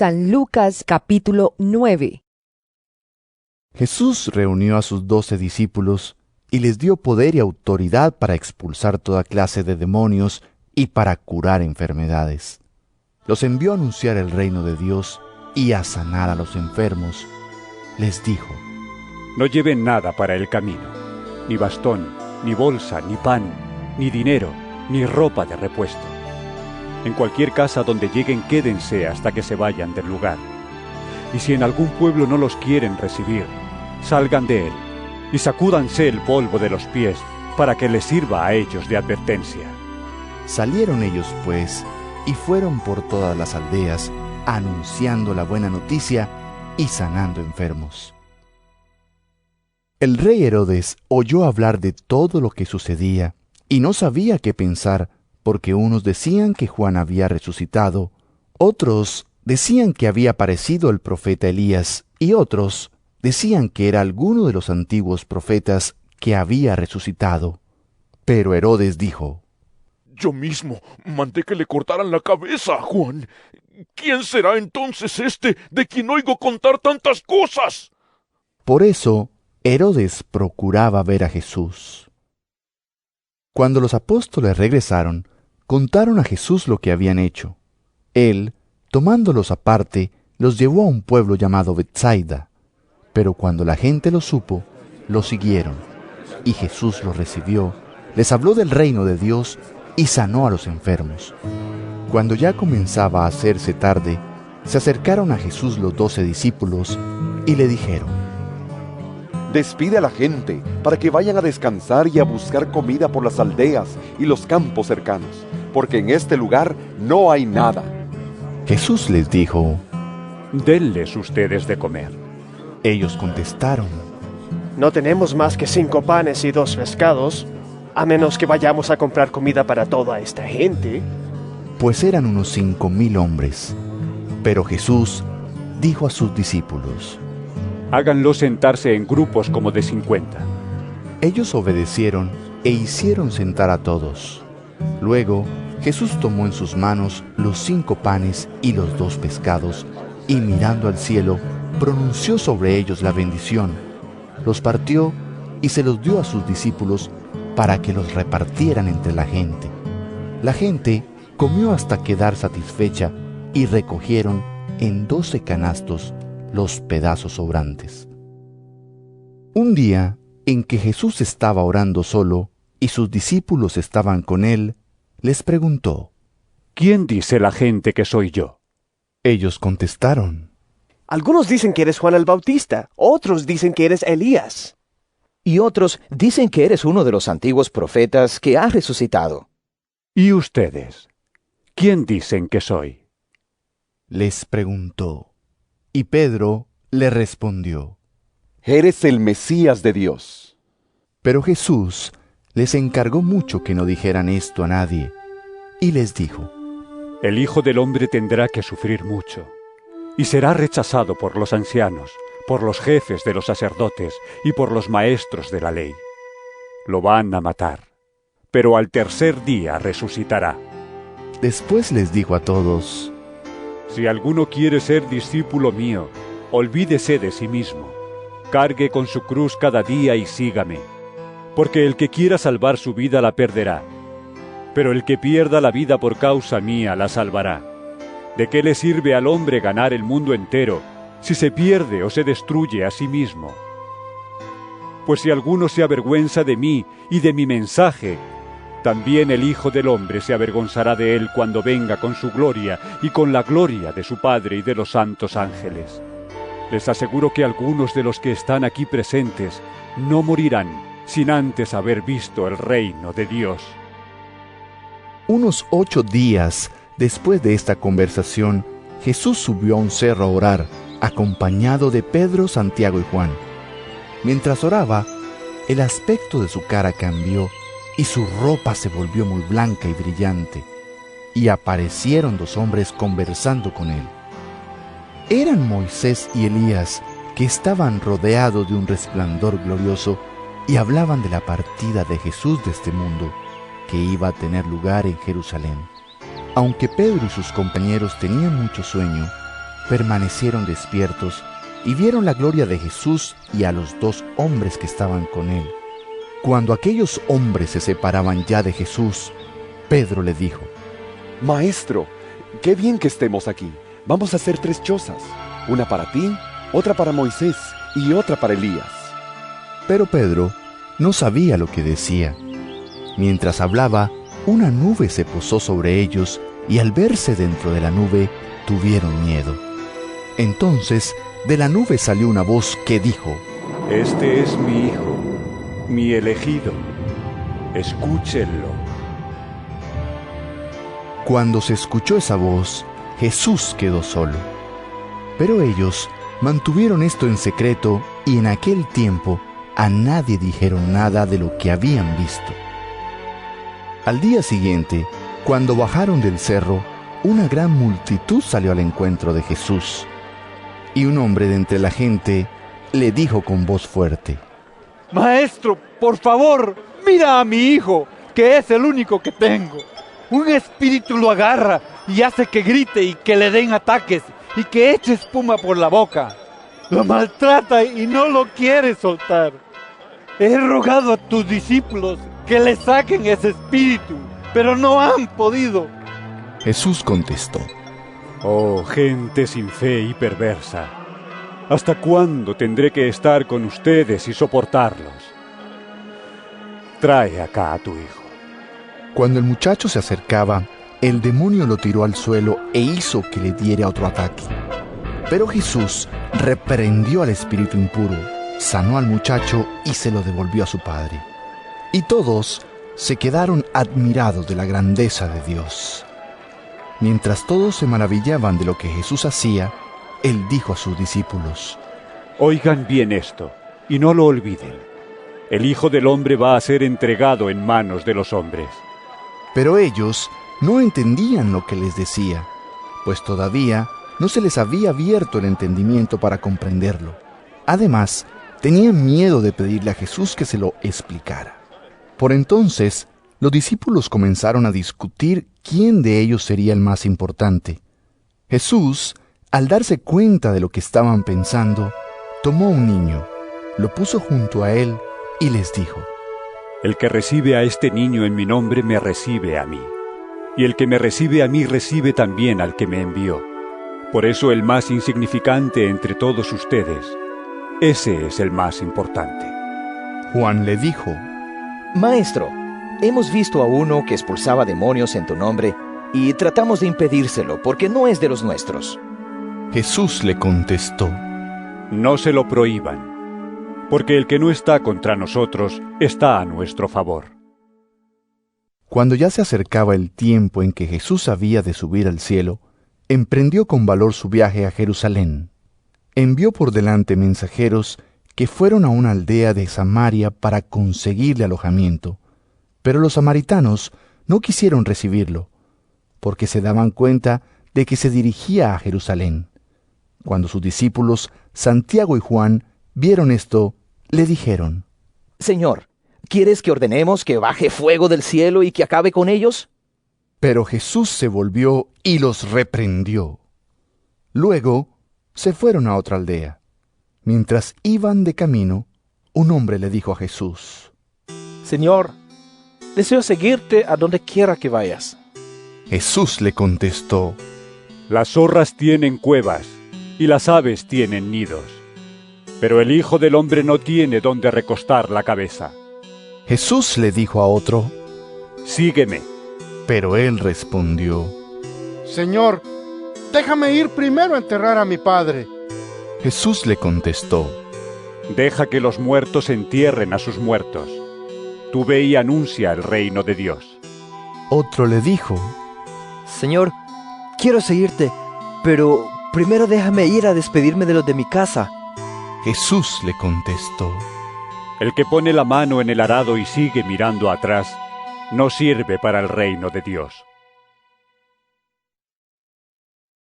San Lucas capítulo 9. Jesús reunió a sus 12 discípulos y les dio poder y autoridad para expulsar toda clase de demonios y para curar enfermedades. Los envió a anunciar el reino de Dios y a sanar a los enfermos. Les dijo: No lleven nada para el camino, ni bastón, ni bolsa, ni pan, ni dinero, ni ropa de repuesto. En cualquier casa donde lleguen, quédense hasta que se vayan del lugar. Y si en algún pueblo no los quieren recibir, salgan de él y sacúdanse el polvo de los pies para que les sirva a ellos de advertencia. Salieron ellos, pues, y fueron por todas las aldeas, anunciando la buena noticia y sanando enfermos. El rey Herodes oyó hablar de todo lo que sucedía y no sabía qué pensar, porque unos decían que Juan había resucitado, otros decían que había aparecido el profeta Elías, y otros decían que era alguno de los antiguos profetas que había resucitado. Pero Herodes dijo: Yo mismo mandé que le cortaran la cabeza a Juan. ¿Quién será entonces este de quien oigo contar tantas cosas? Por eso Herodes procuraba ver a Jesús. Cuando los apóstoles regresaron, contaron a Jesús lo que habían hecho. Él, tomándolos aparte, los llevó a un pueblo llamado Betsaida. Pero cuando la gente lo supo, lo siguieron. Y Jesús los recibió, les habló del reino de Dios y sanó a los enfermos. Cuando ya comenzaba a hacerse tarde, se acercaron a Jesús los 12 discípulos y le dijeron: Despide a la gente para que vayan a descansar y a buscar comida por las aldeas y los campos cercanos, porque en este lugar no hay nada. Jesús les dijo: Denles ustedes de comer. Ellos contestaron: No tenemos más que 5 panes y 2 pescados, a menos que vayamos a comprar comida para toda esta gente. Pues eran unos 5,000 hombres. Pero Jesús dijo a sus discípulos: Háganlos sentarse en grupos como de 50. Ellos obedecieron e hicieron sentar a todos. Luego Jesús tomó en sus manos los 5 panes y los 2 pescados, y mirando al cielo, pronunció sobre ellos la bendición. Los partió y se los dio a sus discípulos para que los repartieran entre la gente. La gente comió hasta quedar satisfecha y recogieron en 12 canastos los pedazos sobrantes. Un día en que Jesús estaba orando solo y sus discípulos estaban con él, les preguntó: ¿Quién dice la gente que soy yo? Ellos contestaron: Algunos dicen que eres Juan el Bautista, otros dicen que eres Elías. Y otros dicen que eres uno de los antiguos profetas que ha resucitado. ¿Y ustedes? ¿Quién dicen que soy? Les preguntó. Y Pedro le respondió: Eres el Mesías de Dios. Pero Jesús les encargó mucho que no dijeran esto a nadie, y les dijo: El Hijo del Hombre tendrá que sufrir mucho, y será rechazado por los ancianos, por los jefes de los sacerdotes y por los maestros de la ley. Lo van a matar, pero al tercer día resucitará. Después les dijo a todos: Si alguno quiere ser discípulo mío, olvídese de sí mismo, cargue con su cruz cada día y sígame. Porque el que quiera salvar su vida la perderá, pero el que pierda la vida por causa mía la salvará. ¿De qué le sirve al hombre ganar el mundo entero si se pierde o se destruye a sí mismo? Pues si alguno se avergüenza de mí y de mi mensaje, también el Hijo del Hombre se avergonzará de él cuando venga con su gloria y con la gloria de su Padre y de los santos ángeles. Les aseguro que algunos de los que están aquí presentes no morirán sin antes haber visto el reino de Dios. Unos 8 días después de esta conversación, Jesús subió a un cerro a orar, acompañado de Pedro, Santiago y Juan. Mientras oraba, el aspecto de su cara cambió y su ropa se volvió muy blanca y brillante, y aparecieron 2 hombres conversando con él. Eran Moisés y Elías, que estaban rodeados de un resplandor glorioso y hablaban de la partida de Jesús de este mundo, que iba a tener lugar en Jerusalén. Aunque Pedro y sus compañeros tenían mucho sueño, permanecieron despiertos y vieron la gloria de Jesús y a los 2 hombres que estaban con él. Cuando aquellos hombres se separaban ya de Jesús, Pedro le dijo: Maestro, qué bien que estemos aquí. Vamos a hacer 3 chozas, una para ti, otra para Moisés y otra para Elías. Pero Pedro no sabía lo que decía. Mientras hablaba, una nube se posó sobre ellos y al verse dentro de la nube, tuvieron miedo. Entonces, de la nube salió una voz que dijo: Este es mi Hijo, mi elegido. Escúchenlo. Cuando se escuchó esa voz, Jesús quedó solo. Pero ellos mantuvieron esto en secreto y en aquel tiempo a nadie dijeron nada de lo que habían visto. Al día siguiente, cuando bajaron del cerro, una gran multitud salió al encuentro de Jesús. Y un hombre de entre la gente le dijo con voz fuerte: Maestro, por favor, mira a mi hijo, que es el único que tengo. Un espíritu lo agarra y hace que grite y que le den ataques y que eche espuma por la boca. Lo maltrata y no lo quiere soltar. He rogado a tus discípulos que le saquen ese espíritu, pero no han podido. Jesús contestó: Oh, gente sin fe y perversa, ¿hasta cuándo tendré que estar con ustedes y soportarlos? Trae acá a tu hijo. Cuando el muchacho se acercaba, el demonio lo tiró al suelo e hizo que le diera otro ataque. Pero Jesús reprendió al espíritu impuro, sanó al muchacho y se lo devolvió a su padre. Y todos se quedaron admirados de la grandeza de Dios. Mientras todos se maravillaban de lo que Jesús hacía, Él dijo a sus discípulos: Oigan bien esto, y no lo olviden. El Hijo del Hombre va a ser entregado en manos de los hombres. Pero ellos no entendían lo que les decía, pues todavía no se les había abierto el entendimiento para comprenderlo. Además, tenían miedo de pedirle a Jesús que se lo explicara. Por entonces, los discípulos comenzaron a discutir quién de ellos sería el más importante. Jesús, al darse cuenta de lo que estaban pensando, tomó un niño, lo puso junto a él y les dijo: El que recibe a este niño en mi nombre me recibe a mí, y el que me recibe a mí recibe también al que me envió. Por eso el más insignificante entre todos ustedes, ese es el más importante. Juan le dijo: Maestro, hemos visto a uno que expulsaba demonios en tu nombre y tratamos de impedírselo porque no es de los nuestros. Jesús le contestó: No se lo prohíban, porque el que no está contra nosotros está a nuestro favor. Cuando ya se acercaba el tiempo en que Jesús había de subir al cielo, emprendió con valor su viaje a Jerusalén. Envió por delante mensajeros que fueron a una aldea de Samaria para conseguirle alojamiento. Pero los samaritanos no quisieron recibirlo, porque se daban cuenta de que se dirigía a Jerusalén. Cuando sus discípulos, Santiago y Juan, vieron esto, le dijeron: Señor, ¿quieres que ordenemos que baje fuego del cielo y que acabe con ellos? Pero Jesús se volvió y los reprendió. Luego se fueron a otra aldea. Mientras iban de camino, un hombre le dijo a Jesús: Señor, deseo seguirte a donde quiera que vayas. Jesús le contestó: Las zorras tienen cuevas y las aves tienen nidos, pero el Hijo del Hombre no tiene donde recostar la cabeza. Jesús le dijo a otro: Sígueme. Pero él respondió: Señor, déjame ir primero a enterrar a mi padre. Jesús le contestó: Deja que los muertos entierren a sus muertos. Tú ve y anuncia el reino de Dios. Otro le dijo: Señor, quiero seguirte, pero primero déjame ir a despedirme de los de mi casa. Jesús le contestó: El que pone la mano en el arado y sigue mirando atrás, no sirve para el reino de Dios.